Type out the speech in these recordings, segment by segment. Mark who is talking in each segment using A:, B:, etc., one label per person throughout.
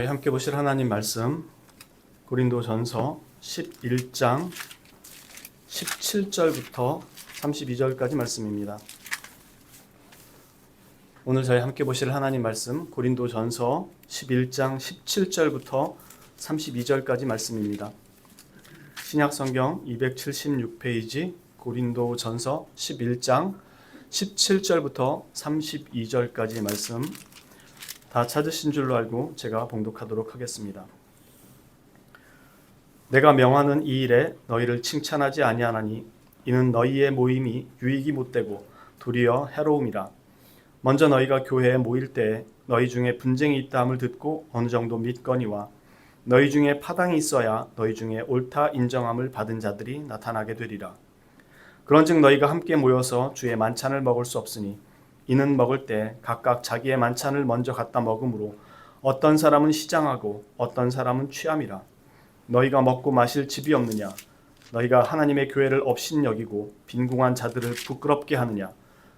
A: 함께 보실 하나님 말씀 고린도전서 11장 17절부터 32절까지 말씀입니다. 오늘 저희 함께 보실 하나님 말씀 고린도전서 11장 17절부터 32절까지 말씀입니다. 신약성경 276페이지 고린도전서 11장 17절부터 32절까지 말씀 다 찾으신 줄로 알고 제가 봉독하도록 하겠습니다. 내가 명하는 이 일에 너희를 칭찬하지 아니하나니 이는 너희의 모임이 유익이 못되고 도리어 해로움이라. 먼저 너희가 교회에 모일 때에 너희 중에 분쟁이 있다함을 듣고 어느 정도 믿거니와 너희 중에 파당이 있어야 너희 중에 옳다 인정함을 받은 자들이 나타나게 되리라. 그런즉 너희가 함께 모여서 주의 만찬을 먹을 수 없으니 이는 먹을 때 각각 자기의 만찬을 먼저 갖다 먹으므로 어떤 사람은 시장하고 어떤 사람은 취함이라. 너희가 먹고 마실 집이 없느냐? 너희가 하나님의 교회를 업신여기고 빈궁한 자들을 부끄럽게 하느냐?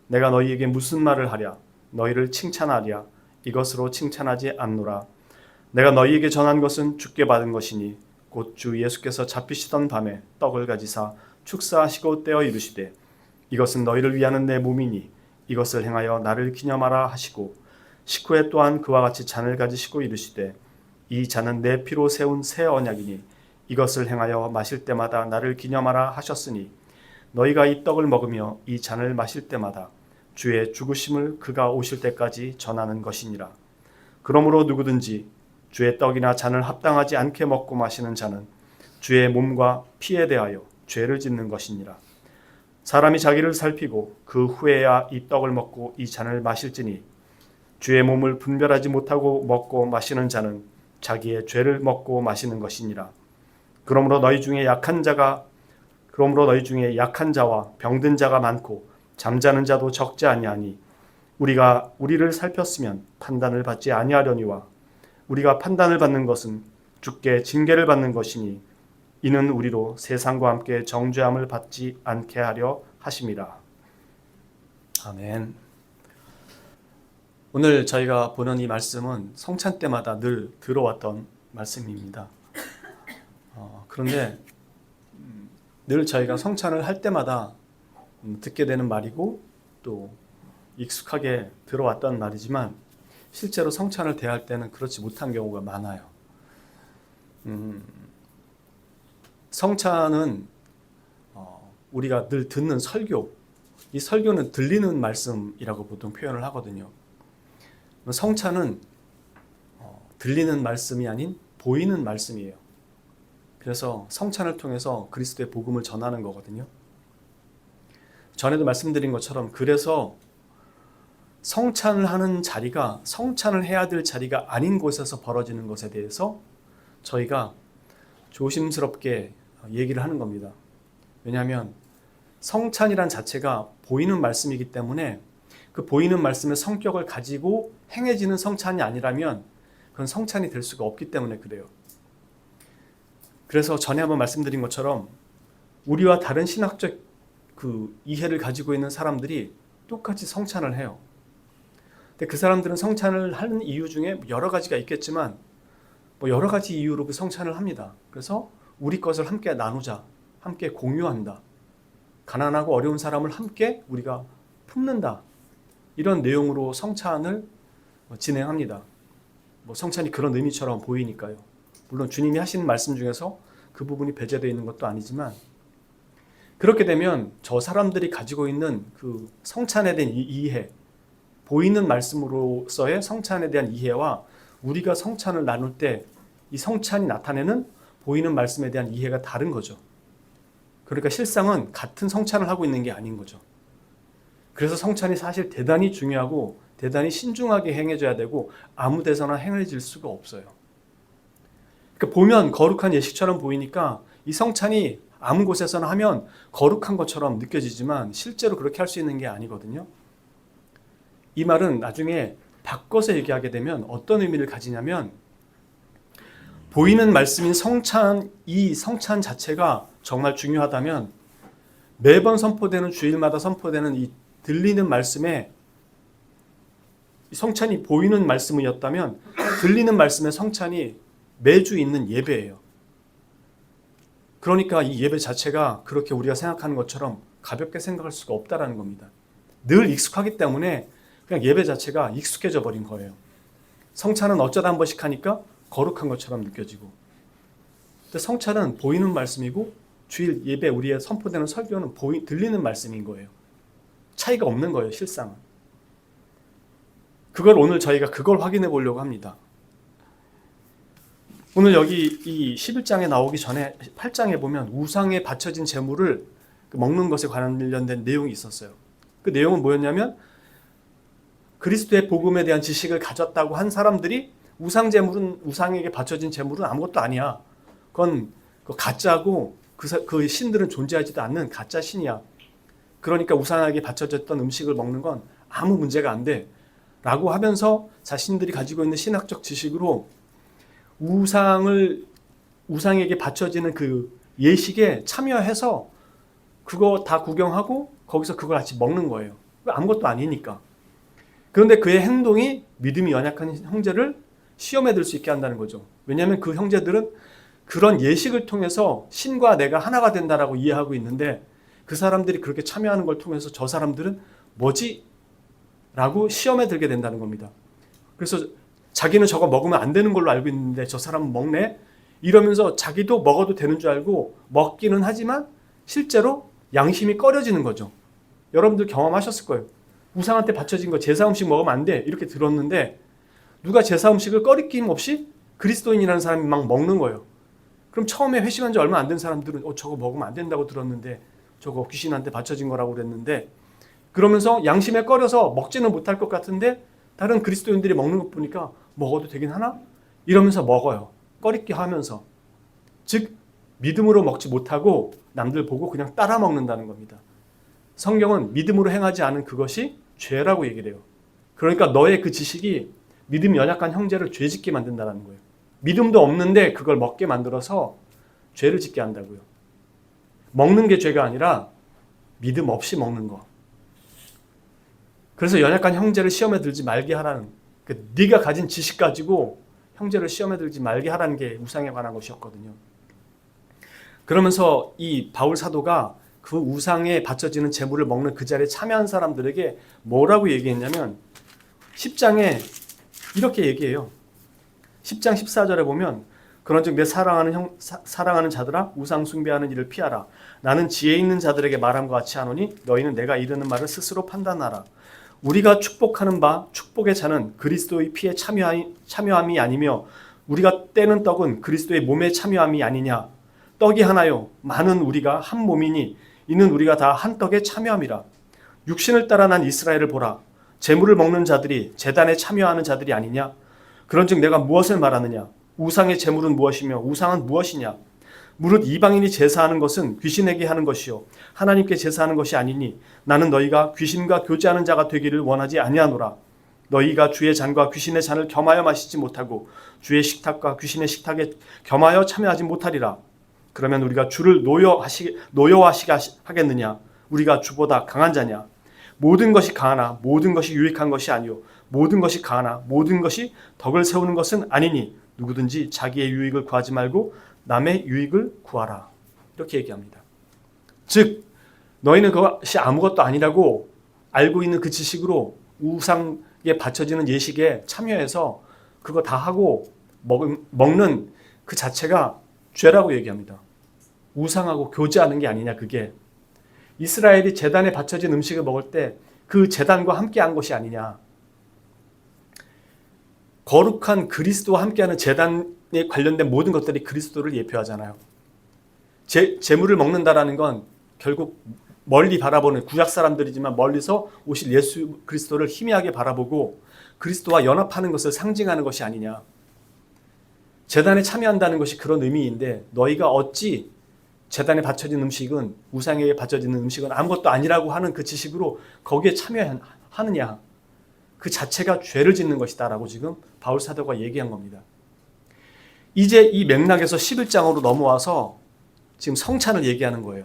A: 내가 너희에게 무슨 말을 하랴? 너희를 칭찬하랴? 이것으로 칭찬하지 않노라. 내가 너희에게 전한 것은 주께 받은 것이니 곧 주 예수께서 잡히시던 밤에 떡을 가지사 축사하시고 떼어 이르시되 이것은 너희를 위하는 내 몸이니 이것을 행하여 나를 기념하라 하시고 식후에 또한 그와 같이 잔을 가지시고 이르시되 이 잔은 내 피로 세운 새 언약이니 이것을 행하여 마실 때마다 나를 기념하라 하셨으니 너희가 이 떡을 먹으며 이 잔을 마실 때마다 주의 죽으심을 그가 오실 때까지 전하는 것이니라. 그러므로 누구든지 주의 떡이나 잔을 합당하지 않게 먹고 마시는 자는 주의 몸과 피에 대하여 죄를 짓는 것이니라. 사람이 자기를 살피고 그 후에야 이 떡을 먹고 이 잔을 마실지니 주의 몸을 분별하지 못하고 먹고 마시는 자는 자기의 죄를 먹고 마시는 것이니라. 그러므로 너희 중에 약한 자와 병든 자가 많고 잠자는 자도 적지 아니하니 우리가 우리를 살폈으면 판단을 받지 아니하려니와 우리가 판단을 받는 것은 주께 징계를 받는 것이니 이는 우리로 세상과 함께 정죄함을 받지 않게 하려 하심이라. 아멘. 오늘 저희가 보는 이 말씀은 성찬 때마다 늘 들어왔던 말씀입니다. 그런데 늘 저희가 성찬을 할 때마다 듣게 되는 말이고 또 익숙하게 들어왔던 말이지만 실제로 성찬을 대할 때는 그렇지 못한 경우가 많아요. 성찬은 우리가 늘 듣는 설교, 이 설교는 들리는 말씀이라고 보통 표현을 하거든요. 성찬은 들리는 말씀이 아닌 보이는 말씀이에요. 그래서 성찬을 통해서 그리스도의 복음을 전하는 거거든요. 전에도 말씀드린 것처럼 그래서 성찬을 하는 자리가 성찬을 해야 될 자리가 아닌 곳에서 벌어지는 것에 대해서 저희가 조심스럽게 얘기를 하는 겁니다. 왜냐하면 성찬이란 자체가 보이는 말씀이기 때문에 그 보이는 말씀의 성격을 가지고 행해지는 성찬이 아니라면 그건 성찬이 될 수가 없기 때문에 그래요. 그래서 전에 한번 말씀드린 것처럼 우리와 다른 신학적 그 이해를 가지고 있는 사람들이 똑같이 성찬을 해요. 근데 그 사람들은 성찬을 하는 이유 중에 여러 가지가 있겠지만 여러 가지 이유로 그 성찬을 합니다. 그래서 우리 것을 함께 나누자, 함께 공유한다, 가난하고 어려운 사람을 함께 우리가 품는다, 이런 내용으로 성찬을 진행합니다. 성찬이 그런 의미처럼 보이니까요. 물론 주님이 하시는 말씀 중에서 그 부분이 배제되어 있는 것도 아니지만 그렇게 되면 저 사람들이 가지고 있는 그 성찬에 대한 이해, 보이는 말씀으로서의 성찬에 대한 이해와 우리가 성찬을 나눌 때 이 성찬이 나타내는 보이는 말씀에 대한 이해가 다른 거죠. 그러니까 실상은 같은 성찬을 하고 있는 게 아닌 거죠. 그래서 성찬이 사실 대단히 중요하고 대단히 신중하게 행해져야 되고 아무 데서나 행해질 수가 없어요. 그러니까 보면 거룩한 예식처럼 보이니까 이 성찬이 아무 곳에서나 하면 거룩한 것처럼 느껴지지만 실제로 그렇게 할 수 있는 게 아니거든요. 이 말은 나중에 바꿔서 얘기하게 되면 어떤 의미를 가지냐면 보이는 말씀인 성찬, 이 성찬 자체가 정말 중요하다면 매번 선포되는 주일마다 선포되는 이 들리는 말씀에 성찬이 보이는 말씀이었다면 들리는 말씀의 성찬이 매주 있는 예배예요. 그러니까 이 예배 자체가 그렇게 우리가 생각하는 것처럼 가볍게 생각할 수가 없다라는 겁니다. 늘 익숙하기 때문에 그냥 예배 자체가 익숙해져 버린 거예요. 성찬은 어쩌다 한 번씩 하니까 거룩한 것처럼 느껴지고, 근데 성찬은 보이는 말씀이고 주일 예배 우리의 선포되는 설교는 들리는 말씀인 거예요. 차이가 없는 거예요, 실상은. 그걸 오늘 저희가 그걸 확인해 보려고 합니다. 오늘 여기 이 11장에 나오기 전에 8장에 보면 우상에 바쳐진 제물을 먹는 것에 관련된 내용이 있었어요. 그 내용은 뭐였냐면 그리스도의 복음에 대한 지식을 가졌다고 한 사람들이 우상에게 바쳐진 제물은 아무것도 아니야. 그건 가짜고 그 신들은 존재하지도 않는 가짜 신이야. 그러니까 우상에게 바쳐졌던 음식을 먹는 건 아무 문제가 안 돼. 라고 하면서 자신들이 가지고 있는 신학적 지식으로 우상에게 바쳐지는 그 예식에 참여해서 그거 다 구경하고 거기서 그걸 같이 먹는 거예요. 아무것도 아니니까. 그런데 그의 행동이 믿음이 연약한 형제를 시험에 들 수 있게 한다는 거죠. 왜냐하면 그 형제들은 그런 예식을 통해서 신과 내가 하나가 된다라고 이해하고 있는데 그 사람들이 그렇게 참여하는 걸 통해서 저 사람들은 뭐지? 라고 시험에 들게 된다는 겁니다. 그래서 자기는 저거 먹으면 안 되는 걸로 알고 있는데 저 사람은 먹네? 이러면서 자기도 먹어도 되는 줄 알고 먹기는 하지만 실제로 양심이 꺼려지는 거죠. 여러분들 경험하셨을 거예요. 우상한테 바쳐진 거 제사 음식 먹으면 안 돼 이렇게 들었는데 누가 제사 음식을 꺼리낌 없이 그리스도인이라는 사람이 막 먹는 거예요. 그럼 처음에 회심한 지 얼마 안 된 사람들은 저거 먹으면 안 된다고 들었는데 저거 귀신한테 바쳐진 거라고 그랬는데 그러면서 양심에 꺼려서 먹지는 못할 것 같은데 다른 그리스도인들이 먹는 것 보니까 먹어도 되긴 하나? 이러면서 먹어요. 꺼리게 하면서. 즉 믿음으로 먹지 못하고 남들 보고 그냥 따라 먹는다는 겁니다. 성경은 믿음으로 행하지 않은 그것이 죄라고 얘기를 해요. 그러니까 너의 그 지식이 믿음이 연약한 형제를 죄 짓게 만든다는 거예요. 믿음도 없는데 그걸 먹게 만들어서 죄를 짓게 한다고요. 먹는 게 죄가 아니라 믿음 없이 먹는 거. 그래서 연약한 형제를 시험에 들지 말게 하라는, 네가 가진 지식 가지고 형제를 시험에 들지 말게 하라는 게 우상에 관한 것이었거든요. 그러면서 이 바울 사도가 그 우상에 바쳐지는 제물을 먹는 그 자리에 참여한 사람들에게 뭐라고 얘기했냐면 10장에 이렇게 얘기해요. 10장 14절에 보면 그런즉 내 사랑하는 자들아 우상 숭배하는 일을 피하라. 나는 지혜 있는 자들에게 말함과 같이 하노니 너희는 내가 이르는 말을 스스로 판단하라. 우리가 축복하는 바 축복의 잔은 그리스도의 피에 참여함이 아니며 우리가 떼는 떡은 그리스도의 몸에 참여함이 아니냐. 떡이 하나요 많은 우리가 한 몸이니 이는 우리가 다 한 떡에 참여함이라. 육신을 따라 난 이스라엘을 보라. 제물을 먹는 자들이 제단에 참여하는 자들이 아니냐. 그런즉 내가 무엇을 말하느냐. 우상의 제물은 무엇이며 우상은 무엇이냐. 무릇 이방인이 제사하는 것은 귀신에게 하는 것이요 하나님께 제사하는 것이 아니니 나는 너희가 귀신과 교제하는 자가 되기를 원하지 아니하노라. 너희가 주의 잔과 귀신의 잔을 겸하여 마시지 못하고 주의 식탁과 귀신의 식탁에 겸하여 참여하지 못하리라. 그러면 우리가 주를 노여워하시게 하겠느냐. 우리가 주보다 강한 자냐. 모든 것이 강하나 모든 것이 유익한 것이 아니요 모든 것이 강하나 모든 것이 덕을 세우는 것은 아니니 누구든지 자기의 유익을 구하지 말고 남의 유익을 구하라. 이렇게 얘기합니다. 즉 너희는 그것이 아무것도 아니라고 알고 있는 그 지식으로 우상에 바쳐지는 예식에 참여해서 그거 다 하고 먹는 그 자체가 죄라고 얘기합니다. 우상하고 교제하는 게 아니냐. 그게 이스라엘이 제단에 바쳐진 음식을 먹을 때 그 제단과 함께한 것이 아니냐. 거룩한 그리스도와 함께하는 제단에 관련된 모든 것들이 그리스도를 예표하잖아요. 제물을 먹는다라는 건 결국 멀리 바라보는 구약 사람들이지만 멀리서 오실 예수 그리스도를 희미하게 바라보고 그리스도와 연합하는 것을 상징하는 것이 아니냐. 제단에 참여한다는 것이 그런 의미인데 너희가 어찌 제단에 바쳐진 음식은 우상에게 바쳐지는 음식은 아무것도 아니라고 하는 그 지식으로 거기에 참여하느냐. 그 자체가 죄를 짓는 것이다 라고 지금 바울 사도가 얘기한 겁니다. 이제 이 맥락에서 11장으로 넘어와서 지금 성찬을 얘기하는 거예요.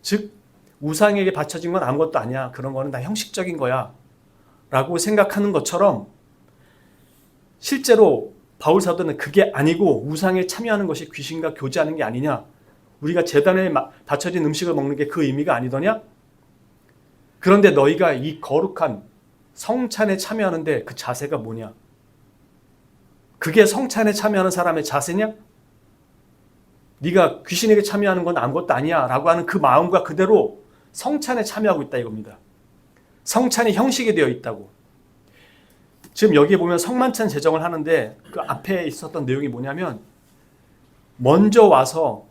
A: 즉 우상에게 바쳐진 건 아무것도 아니야. 그런 거는 다 형식적인 거야. 라고 생각하는 것처럼 실제로 바울 사도는 그게 아니고 우상에 참여하는 것이 귀신과 교제하는 게 아니냐? 우리가 제단에 바쳐진 음식을 먹는 게 그 의미가 아니더냐? 그런데 너희가 이 거룩한 성찬에 참여하는데 그 자세가 뭐냐? 그게 성찬에 참여하는 사람의 자세냐? 네가 귀신에게 참여하는 건 아무것도 아니야 라고 하는 그 마음과 그대로 성찬에 참여하고 있다 이겁니다. 성찬이 형식이 되어 있다고. 지금 여기에 보면 성만찬 제정을 하는데 그 앞에 있었던 내용이 뭐냐면 먼저 와서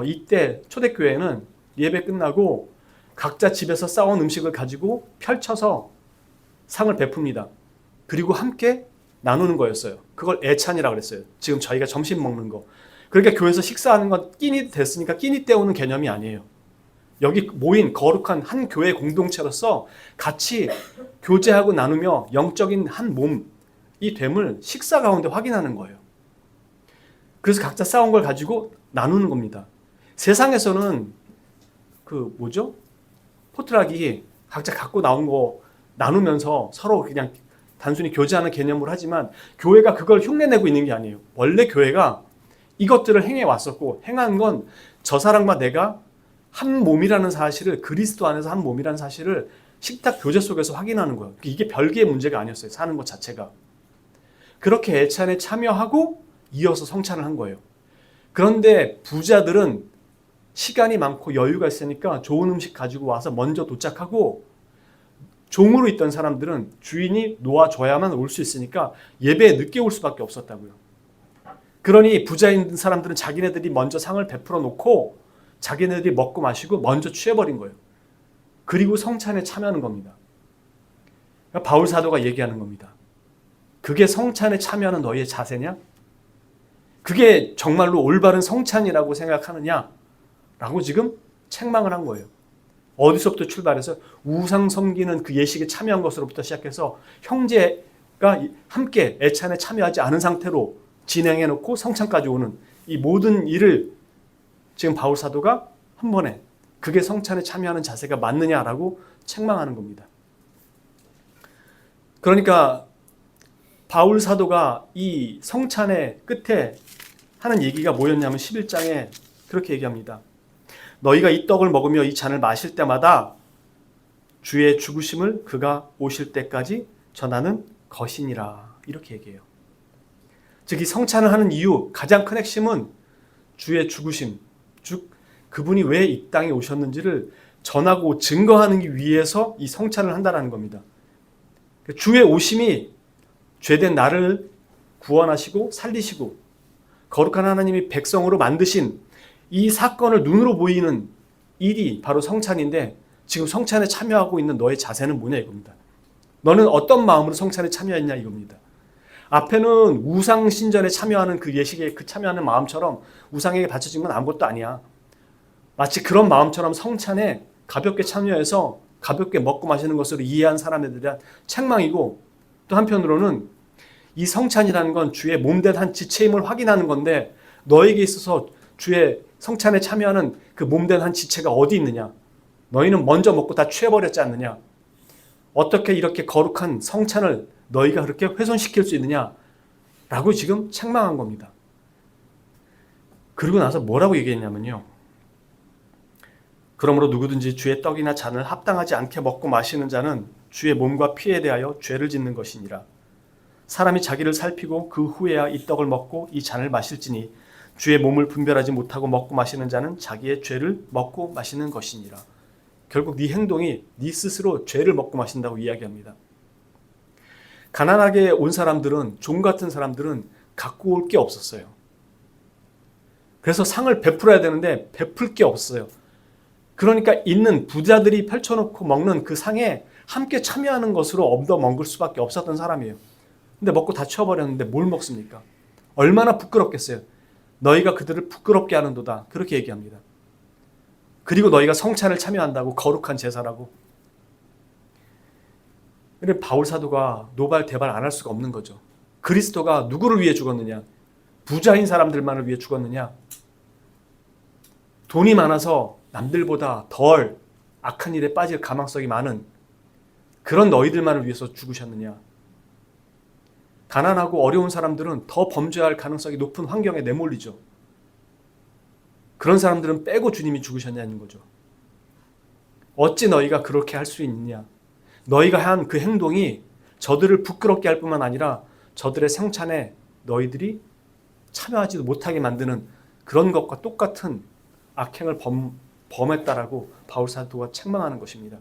A: 이때 초대교회는 예배 끝나고 각자 집에서 싸온 음식을 가지고 펼쳐서 상을 베풉니다. 그리고 함께 나누는 거였어요. 그걸 애찬이라고 그랬어요. 지금 저희가 점심 먹는 거. 그러니까 교회에서 식사하는 건 끼니 됐으니까 끼니 때우는 개념이 아니에요. 여기 모인 거룩한 한 교회 공동체로서 같이 교제하고 나누며 영적인 한 몸이 됨을 식사 가운데 확인하는 거예요. 그래서 각자 싸운 걸 가지고 나누는 겁니다. 세상에서는 포트락이 각자 갖고 나온 거 나누면서 서로 그냥 단순히 교제하는 개념으로 하지만 교회가 그걸 흉내내고 있는 게 아니에요. 원래 교회가 이것들을 행해 왔었고 행한 건 저 사람과 내가 한 몸이라는 사실을 그리스도 안에서 한 몸이라는 사실을 식탁 교제 속에서 확인하는 거예요. 이게 별개의 문제가 아니었어요. 사는 것 자체가. 그렇게 애찬에 참여하고 이어서 성찬을 한 거예요. 그런데 부자들은 시간이 많고 여유가 있으니까 좋은 음식 가지고 와서 먼저 도착하고 종으로 있던 사람들은 주인이 놓아줘야만 올 수 있으니까 예배에 늦게 올 수밖에 없었다고요. 그러니 부자인 사람들은 자기네들이 먼저 상을 베풀어 놓고 자기네들이 먹고 마시고 먼저 취해버린 거예요. 그리고 성찬에 참여하는 겁니다. 그러니까 바울 사도가 얘기하는 겁니다. 그게 성찬에 참여하는 너희의 자세냐? 그게 정말로 올바른 성찬이라고 생각하느냐? 라고 지금 책망을 한 거예요. 어디서부터 출발해서 우상 섬기는 그 예식에 참여한 것으로부터 시작해서 형제가 함께 애찬에 참여하지 않은 상태로 진행해놓고 성찬까지 오는 이 모든 일을 지금 바울 사도가 한 번에 그게 성찬에 참여하는 자세가 맞느냐라고 책망하는 겁니다. 그러니까 바울 사도가 이 성찬의 끝에 하는 얘기가 뭐였냐면 11장에 그렇게 얘기합니다. 너희가 이 떡을 먹으며 이 잔을 마실 때마다 주의 죽으심을 그가 오실 때까지 전하는 것이니라. 이렇게 얘기해요. 즉 이 성찬을 하는 이유 가장 큰 핵심은 주의 죽으심, 즉 그분이 왜 이 땅에 오셨는지를 전하고 증거하기 위해서 이 성찬을 한다는 겁니다. 주의 오심이 죄된 나를 구원하시고 살리시고 거룩한 하나님이 백성으로 만드신 이 사건을 눈으로 보이는 일이 바로 성찬인데 지금 성찬에 참여하고 있는 너의 자세는 뭐냐 이겁니다. 너는 어떤 마음으로 성찬에 참여했냐 이겁니다. 앞에는 우상 신전에 참여하는 그 예식에 참여하는 마음처럼 우상에게 바쳐진 건 아무것도 아니야. 마치 그런 마음처럼 성찬에 가볍게 참여해서 가볍게 먹고 마시는 것으로 이해한 사람에 대한 책망이고 또 한편으로는 이 성찬이라는 건 주의 몸된 한 지체임을 확인하는 건데 너에게 있어서 주의 성찬에 참여하는 그 몸된 한 지체가 어디 있느냐? 너희는 먼저 먹고 다 취해버렸지 않느냐? 어떻게 이렇게 거룩한 성찬을 너희가 그렇게 훼손시킬 수 있느냐? 라고 지금 책망한 겁니다. 그리고 나서 뭐라고 얘기했냐면요. 그러므로 누구든지 주의 떡이나 잔을 합당하지 않게 먹고 마시는 자는 주의 몸과 피에 대하여 죄를 짓는 것이니라. 사람이 자기를 살피고 그 후에야 이 떡을 먹고 이 잔을 마실지니 주의 몸을 분별하지 못하고 먹고 마시는 자는 자기의 죄를 먹고 마시는 것이니라. 결국 네 행동이 네 스스로 죄를 먹고 마신다고 이야기합니다. 가난하게 온 사람들은, 종 같은 사람들은 갖고 올 게 없었어요. 그래서 상을 베풀어야 되는데 베풀 게 없어요. 그러니까 있는 부자들이 펼쳐놓고 먹는 그 상에 함께 참여하는 것으로 얻어먹을 수밖에 없었던 사람이에요. 근데 먹고 다 치워버렸는데 뭘 먹습니까? 얼마나 부끄럽겠어요. 너희가 그들을 부끄럽게 하는도다. 그렇게 얘기합니다. 그리고 너희가 성찬을 참여한다고 거룩한 제사라고. 근데 바울 사도가 노발대발 안 할 수가 없는 거죠. 그리스도가 누구를 위해 죽었느냐? 부자인 사람들만을 위해 죽었느냐? 돈이 많아서 남들보다 덜 악한 일에 빠질 가망성이 많은 그런 너희들만을 위해서 죽으셨느냐? 가난하고 어려운 사람들은 더 범죄할 가능성이 높은 환경에 내몰리죠. 그런 사람들은 빼고 주님이 죽으셨냐는 거죠. 어찌 너희가 그렇게 할 수 있느냐? 너희가 한 그 행동이 저들을 부끄럽게 할 뿐만 아니라 저들의 생찬에 너희들이 참여하지도 못하게 만드는 그런 것과 똑같은 악행을 범했다라고 바울 사도가 책망하는 것입니다.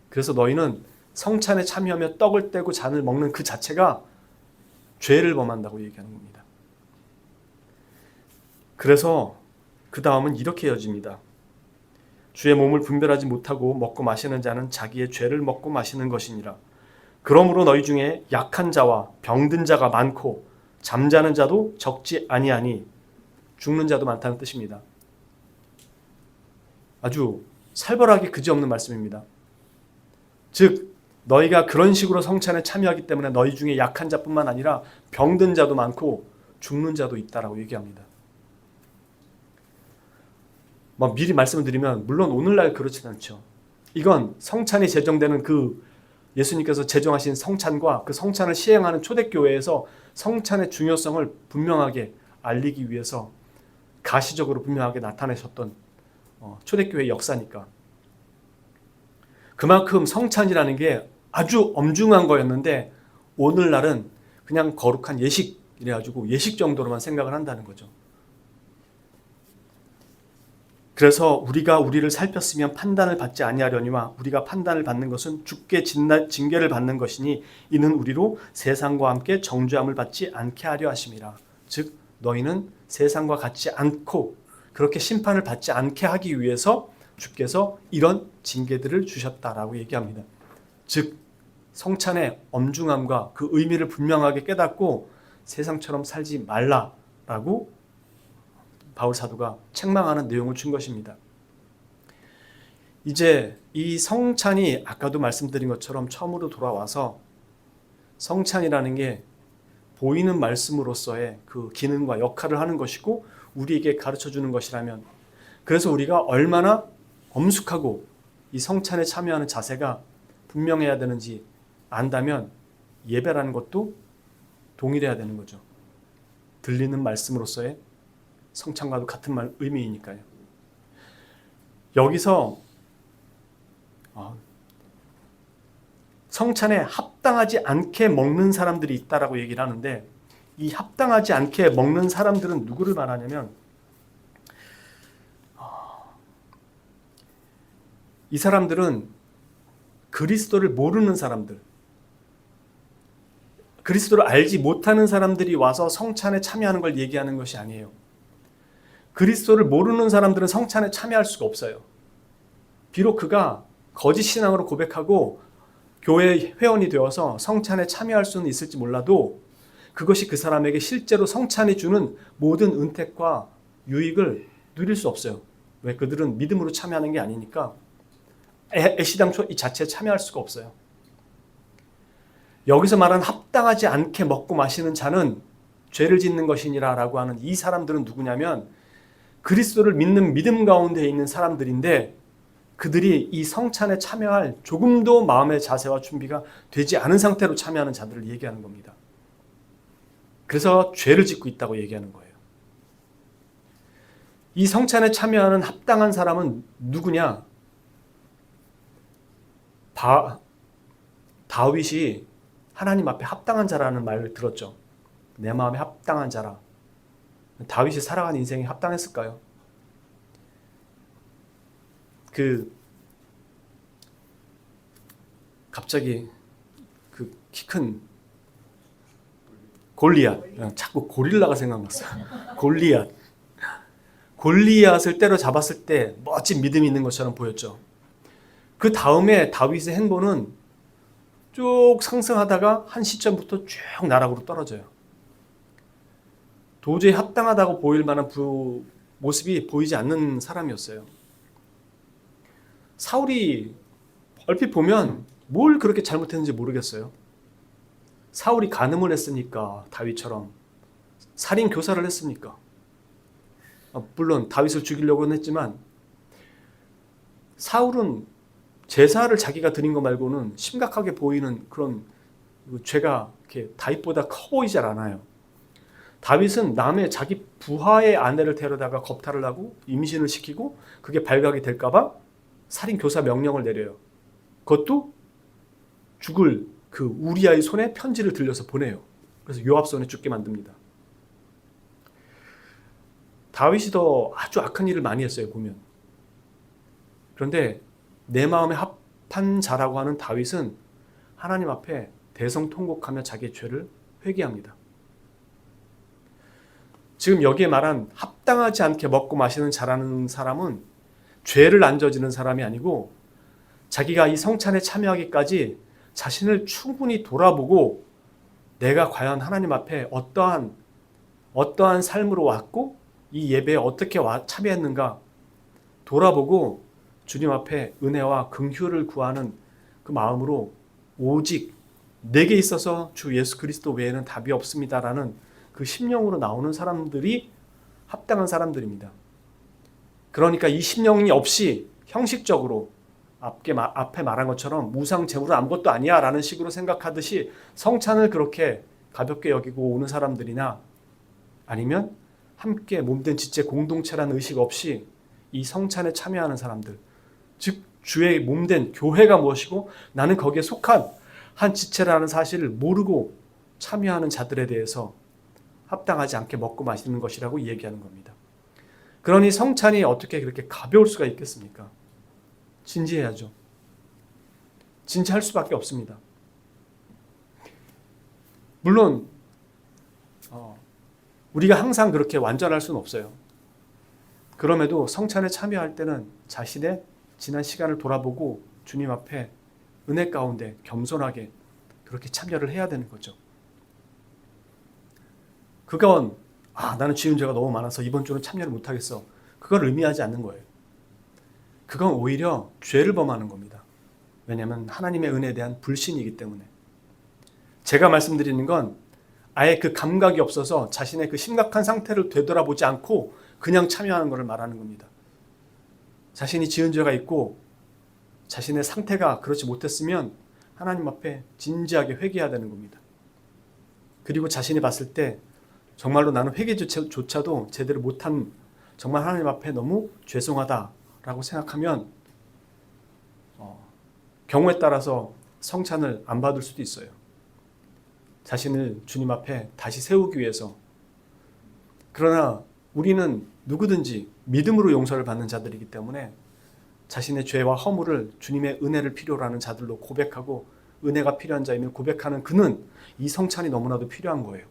A: 그래서 너희는 성찬에 참여하며 떡을 떼고 잔을 먹는 그 자체가 죄를 범한다고 얘기하는 겁니다. 그래서 그 다음은 이렇게 이어집니다. 주의 몸을 분별하지 못하고 먹고 마시는 자는 자기의 죄를 먹고 마시는 것이니라. 그러므로 너희 중에 약한 자와 병든 자가 많고 잠자는 자도 적지 아니하니 죽는 자도 많다는 뜻입니다. 아주 살벌하게 그지없는 말씀입니다. 즉 너희가 그런 식으로 성찬에 참여하기 때문에 너희 중에 약한 자뿐만 아니라 병든 자도 많고 죽는 자도 있다라고 얘기합니다. 미리 말씀을 드리면 물론 오늘날 그렇지는 않죠. 이건 성찬이 제정되는 그 예수님께서 제정하신 성찬과 그 성찬을 시행하는 초대교회에서 성찬의 중요성을 분명하게 알리기 위해서 가시적으로 분명하게 나타내셨던 초대교회의 역사니까. 그만큼 성찬이라는 게 아주 엄중한 거였는데 오늘날은 그냥 거룩한 예식 이래가지고 예식 정도로만 생각을 한다는 거죠. 그래서 우리가 우리를 살폈으면 판단을 받지 아니하려니와 우리가 판단을 받는 것은 주께 징계를 받는 것이니 이는 우리로 세상과 함께 정죄함을 받지 않게 하려 하심이라. 즉 너희는 세상과 같지 않고 그렇게 심판을 받지 않게 하기 위해서 주께서 이런 징계들을 주셨다라고 얘기합니다. 즉 성찬의 엄중함과 그 의미를 분명하게 깨닫고 세상처럼 살지 말라라고 바울 사도가 책망하는 내용을 준 것입니다. 이제 이 성찬이 아까도 말씀드린 것처럼 처음으로 돌아와서 성찬이라는 게 보이는 말씀으로서의 그 기능과 역할을 하는 것이고 우리에게 가르쳐주는 것이라면 그래서 우리가 얼마나 엄숙하고 이 성찬에 참여하는 자세가 분명해야 되는지 안다면 예배라는 것도 동일해야 되는 거죠. 들리는 말씀으로서의 성찬과도 같은 의미이니까요. 여기서 성찬에 합당하지 않게 먹는 사람들이 있다라고 얘기를 하는데 이 합당하지 않게 먹는 사람들은 누구를 말하냐면 이 사람들은 그리스도를 모르는 사람들, 그리스도를 알지 못하는 사람들이 와서 성찬에 참여하는 걸 얘기하는 것이 아니에요. 그리스도를 모르는 사람들은 성찬에 참여할 수가 없어요. 비록 그가 거짓 신앙으로 고백하고 교회 회원이 되어서 성찬에 참여할 수는 있을지 몰라도 그것이 그 사람에게 실제로 성찬이 주는 모든 은택과 유익을 누릴 수 없어요. 왜? 그들은 믿음으로 참여하는 게 아니니까 애시당초 이 자체에 참여할 수가 없어요. 여기서 말하는 합당하지 않게 먹고 마시는 자는 죄를 짓는 것이니라 라고 하는 이 사람들은 누구냐면 그리스도를 믿는 믿음 가운데 있는 사람들인데 그들이 이 성찬에 참여할 조금도 마음의 자세와 준비가 되지 않은 상태로 참여하는 자들을 얘기하는 겁니다. 그래서 죄를 짓고 있다고 얘기하는 거예요. 이 성찬에 참여하는 합당한 사람은 누구냐? 다윗이 하나님 앞에 합당한 자라는 말을 들었죠. 내 마음에 합당한 자라. 다윗이 살아간 인생이 합당했을까요? 갑자기 그 키 큰 골리앗, 자꾸 고릴라가 생각났어요. 골리앗을 때려잡았을 때 멋진 믿음이 있는 것처럼 보였죠. 그 다음에 다윗의 행보는 쭉 상승하다가 한 시점부터 쭉 나락으로 떨어져요. 도저히 합당하다고 보일 만한 모습이 보이지 않는 사람이었어요. 사울이 얼핏 보면 뭘 그렇게 잘못했는지 모르겠어요. 사울이 간음을 했으니까 다윗처럼 살인 교사를 했습니까? 물론 다윗을 죽이려고는 했지만 사울은 제사를 자기가 드린 거 말고는 심각하게 보이는 그런 죄가 이렇게 다윗보다 커 보이질 않아요. 다윗은 남의 자기 부하의 아내를 데려다가 겁탈을 하고 임신을 시키고 그게 발각이 될까봐 살인 교사 명령을 내려요. 그것도 죽을 그 우리아의 손에 편지를 들려서 보내요. 그래서 요압 손에 죽게 만듭니다. 다윗이 더 아주 악한 일을 많이 했어요, 보면. 그런데 내 마음에 합한 자라고 하는 다윗은 하나님 앞에 대성통곡하며 자기의 죄를 회개합니다. 지금 여기에 말한 합당하지 않게 먹고 마시는 자라는 사람은 죄를 안 저지른 사람이 아니고 자기가 이 성찬에 참여하기까지 자신을 충분히 돌아보고 내가 과연 하나님 앞에 어떠한 삶으로 왔고 이 예배에 어떻게 참여했는가 돌아보고 주님 앞에 은혜와 긍휼을 구하는 그 마음으로 오직 내게 있어서 주 예수 그리스도 외에는 답이 없습니다라는 그 심령으로 나오는 사람들이 합당한 사람들입니다. 그러니까 이 심령이 없이 형식적으로 앞에 말한 것처럼 무상 제물은 아무것도 아니야 라는 식으로 생각하듯이 성찬을 그렇게 가볍게 여기고 오는 사람들이나 아니면 함께 몸된 지체 공동체라는 의식 없이 이 성찬에 참여하는 사람들, 즉 주의 몸된 교회가 무엇이고 나는 거기에 속한 한 지체라는 사실을 모르고 참여하는 자들에 대해서 합당하지 않게 먹고 마시는 것이라고 얘기하는 겁니다. 그러니 성찬이 어떻게 그렇게 가벼울 수가 있겠습니까? 진지해야죠. 진지할 수밖에 없습니다. 물론 우리가 항상 그렇게 완전할 수는 없어요. 그럼에도 성찬에 참여할 때는 자신의 지난 시간을 돌아보고 주님 앞에 은혜 가운데 겸손하게 그렇게 참여를 해야 되는 거죠. 그건 나는 지은 죄가 너무 많아서 이번 주는 참여를 못하겠어. 그걸 의미하지 않는 거예요. 그건 오히려 죄를 범하는 겁니다. 왜냐하면 하나님의 은혜에 대한 불신이기 때문에. 제가 말씀드리는 건 아예 그 감각이 없어서 자신의 그 심각한 상태를 되돌아보지 않고 그냥 참여하는 것을 말하는 겁니다. 자신이 지은 죄가 있고 자신의 상태가 그렇지 못했으면 하나님 앞에 진지하게 회개해야 되는 겁니다. 그리고 자신이 봤을 때 정말로 나는 회개조차도 제대로 못한 정말 하나님 앞에 너무 죄송하다라고 생각하면 경우에 따라서 성찬을 안 받을 수도 있어요. 자신을 주님 앞에 다시 세우기 위해서. 그러나 우리는 누구든지 믿음으로 용서를 받는 자들이기 때문에 자신의 죄와 허물을 주님의 은혜를 필요로 하는 자들로 고백하고 은혜가 필요한 자임을 고백하는 그는 이 성찬이 너무나도 필요한 거예요.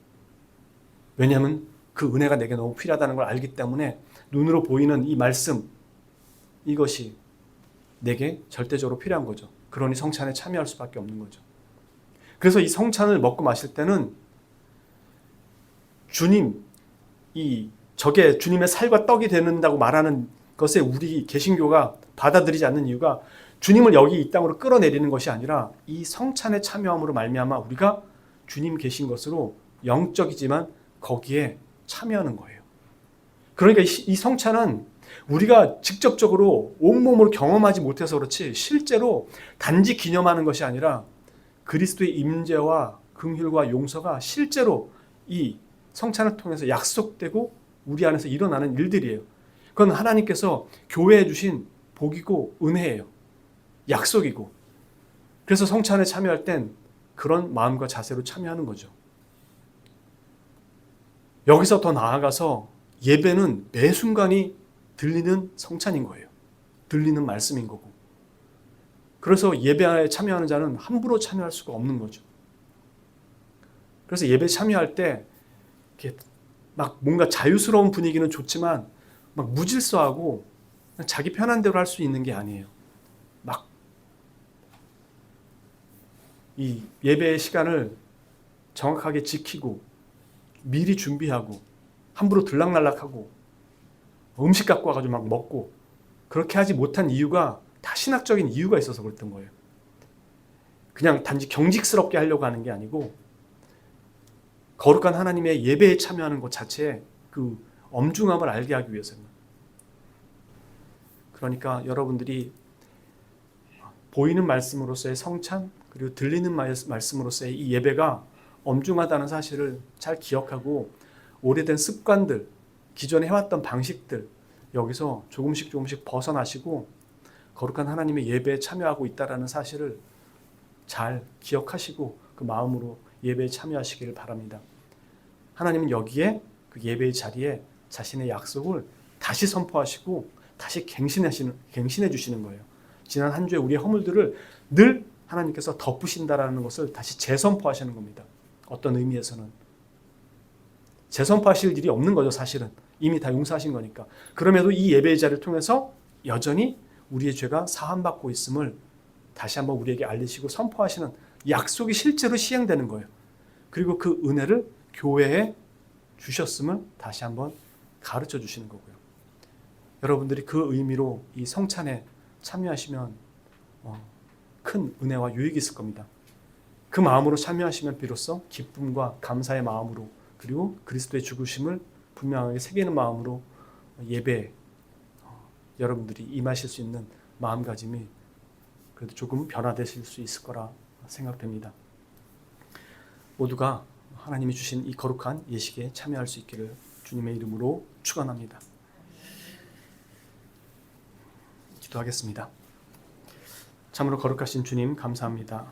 A: 왜냐하면 그 은혜가 내게 너무 필요하다는 걸 알기 때문에 눈으로 보이는 이 말씀, 이것이 내게 절대적으로 필요한 거죠. 그러니 성찬에 참여할 수밖에 없는 거죠. 그래서 이 성찬을 먹고 마실 때는 저게 주님의 살과 떡이 되는다고 말하는 것에 우리 개신교가 받아들이지 않는 이유가 주님을 여기 이 땅으로 끌어내리는 것이 아니라 이 성찬에 참여함으로 말미암아 우리가 주님 계신 것으로 영적이지만 거기에 참여하는 거예요. 그러니까 이 성찬은 우리가 직접적으로 온몸으로 경험하지 못해서 그렇지 실제로 단지 기념하는 것이 아니라 그리스도의 임재와 긍휼과 용서가 실제로 이 성찬을 통해서 약속되고 우리 안에서 일어나는 일들이에요. 그건 하나님께서 교회에 주신 복이고 은혜예요. 약속이고. 그래서 성찬에 참여할 땐 그런 마음과 자세로 참여하는 거죠. 여기서 더 나아가서 예배는 매 순간이 들리는 성찬인 거예요. 들리는 말씀인 거고. 그래서 예배에 참여하는 자는 함부로 참여할 수가 없는 거죠. 그래서 예배에 참여할 때 이렇게 막 뭔가 자유스러운 분위기는 좋지만 막 무질서하고 자기 편한 대로 할 수 있는 게 아니에요. 막 이 예배의 시간을 정확하게 지키고 미리 준비하고 함부로 들락날락하고 음식 갖고 와가지고 막 먹고 그렇게 하지 못한 이유가 다 신학적인 이유가 있어서 그랬던 거예요. 그냥 단지 경직스럽게 하려고 하는 게 아니고 거룩한 하나님의 예배에 참여하는 것 자체에 그 엄중함을 알게 하기 위해서는. 그러니까 여러분들이 보이는 말씀으로서의 성찬, 그리고 들리는 말씀으로서의 이 예배가 엄중하다는 사실을 잘 기억하고 오래된 습관들, 기존에 해왔던 방식들, 여기서 조금씩 벗어나시고 거룩한 하나님의 예배에 참여하고 있다는 사실을 잘 기억하시고 그 마음으로 예배에 참여하시기를 바랍니다. 하나님은 여기에 그 예배의 자리에 자신의 약속을 다시 선포하시고 다시 갱신해 주시는 거예요. 지난 한 주의 우리의 허물들을 늘 하나님께서 덮으신다라는 것을 다시 재선포하시는 겁니다. 어떤 의미에서는 재선포하실 일이 없는 거죠. 사실은 이미 다 용서하신 거니까. 그럼에도 이 예배의 자리를 통해서 여전히 우리의 죄가 사함받고 있음을 다시 한번 우리에게 알리시고 선포하시는 약속이 실제로 시행되는 거예요. 그리고 그 은혜를 교회에 주셨음을 다시 한번 가르쳐 주시는 거고요. 여러분들이 그 의미로 이 성찬에 참여하시면 큰 은혜와 유익이 있을 겁니다. 그 마음으로 참여하시면 비로소 기쁨과 감사의 마음으로, 그리고 그리스도의 죽으심을 분명하게 새기는 마음으로 예배에 여러분들이 임하실 수 있는 마음가짐이 그래도 조금 변화되실 수 있을 거라 생각됩니다. 모두가 하나님이 주신 이 거룩한 예식에 참여할 수 있기를 주님의 이름으로 축원합니다. 기도하겠습니다. 참으로 거룩하신 주님 감사합니다.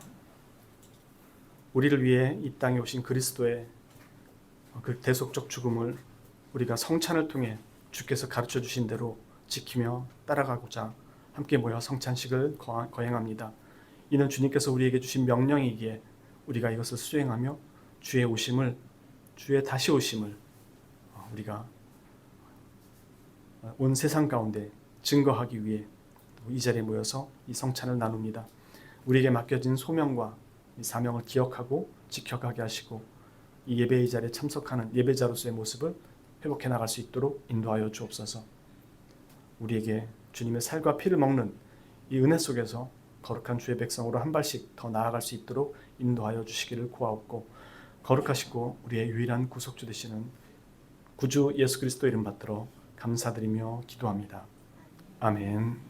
A: 우리를 위해 이 땅에 오신 그리스도의 그 대속적 죽음을 우리가 성찬을 통해 주께서 가르쳐 주신 대로 지키며 따라가고자 함께 모여 성찬식을 거행합니다. 이는 주님께서 우리에게 주신 명령이기에 우리가 이것을 수행하며 주의 다시 오심을 우리가 온 세상 가운데 증거하기 위해 이 자리에 모여서 이 성찬을 나눕니다. 우리에게 맡겨진 소명과 이 사명을 기억하고 지켜가게 하시고 이 예배의 자리에 참석하는 예배자로서의 모습을 회복해 나갈 수 있도록 인도하여 주옵소서. 우리에게 주님의 살과 피를 먹는 이 은혜 속에서 거룩한 주의 백성으로 한 발씩 더 나아갈 수 있도록 인도하여 주시기를 구하옵고, 거룩하시고 우리의 유일한 구속주 되시는 구주 예수 그리스도 이름 받들어 감사드리며 기도합니다. 아멘.